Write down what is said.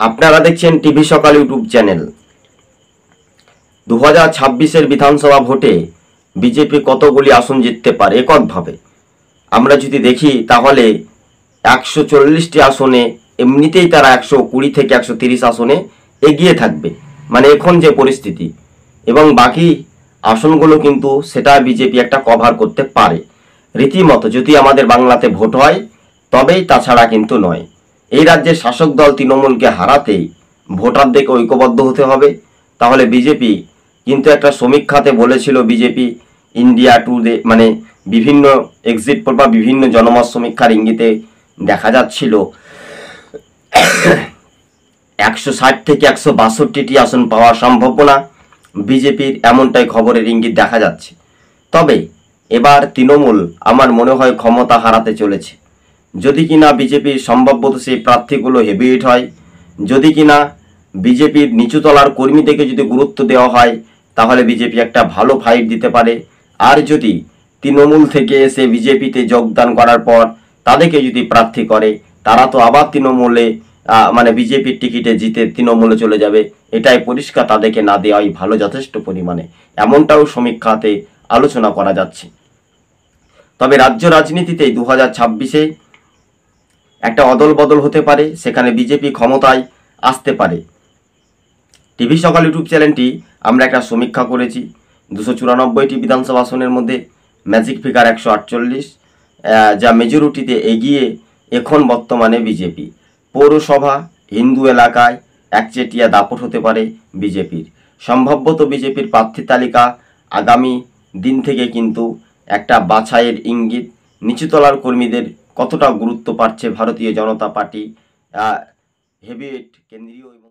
আপনারা দেখছেন টিভি সকাল ইউটিউব চ্যানেল। 2026-এর বিধানসভা ভোটে বিজেপি কতগুলি আসন জিততে পারে এককভাবে আমরা যদি দেখি তাহলে 140টি আসনে এমনিতেই তারা 120 থেকে 130 আসনে এগিয়ে থাকবে, মানে এখন যে পরিস্থিতি, এবং বাকি আসনগুলো কিন্তু সেটা বিজেপি একটা কভার করতে পারে রীতিমতো, যদি আমাদের বাংলাতে ভোট হয় তবেই, তাছাড়া কিন্তু নয়। এই রাজ্যের শাসক দল তৃণমূলকে হারাতেই ভোটারদেরকে ঐক্যবদ্ধ হতে হবে। তাহলে বিজেপি কিন্তু একটা সমীক্ষাতে বলেছিল, বিজেপি ইন্ডিয়া টুডে মানে বিভিন্ন এক্সিট পোল বা বিভিন্ন জনমত সমীক্ষার ইঙ্গিতে দেখা যাচ্ছিল 160 থেকে 162টি আসন পাওয়ার সম্ভাবনা বিজেপির, এমনটাই খবরের ইঙ্গিত দেখা যাচ্ছে। তবে এবার তৃণমূল আমার মনে হয় ক্ষমতা হারাতে চলেছে, যদি কিনা বিজেপির সম্ভাব্যত সেই প্রার্থীগুলো হেভিওয়েট হয়, যদি কিনা বিজেপির নিচুতলার কর্মীদেরকে যদি গুরুত্ব দেওয়া হয়, তাহলে বিজেপি একটা ভালো ফাইট দিতে পারে। আর যদি তৃণমূল থেকে এসে বিজেপিতে যোগদান করার পর তাদেরকে যদি প্রার্থী করে, তারা তো আবার তৃণমূলে মানে বিজেপির টিকিটে জিতে তৃণমূলে চলে যাবে। এটাই পরিষ্কার, তাদেরকে না দেওয়াই ভালো যথেষ্ট পরিমাণে, এমনটাও সমীক্ষাতে আলোচনা করা যাচ্ছে। তবে রাজ্য রাজনীতিতে 2026-এ একটা অদল বদল হতে পারে, সেখানে বিজেপি ক্ষমতায় আসতে পারে। টিভি সকাল ইউটিউব চ্যানেলটি আমরা একটা সমীক্ষা করেছি, 294টি বিধানসভা আসনের মধ্যে ম্যাজিক ফিগার 148, যা মেজরিটিতে এগিয়ে এখন বর্তমানে বিজেপি। পৌরসভা, হিন্দু এলাকায় একচেটিয়া দাপট হতে পারে বিজেপির। সম্ভবত বিজেপির প্রার্থী তালিকা আগামী দিন থেকে কিন্তু একটা বাছাইয়ের ইঙ্গিত, নিচুতলার কর্মীদের কতটা গুরুত্ব পাচ্ছে ভারতীয় জনতা পার্টি হেভিওয়েট কেন্দ্রীয় এবং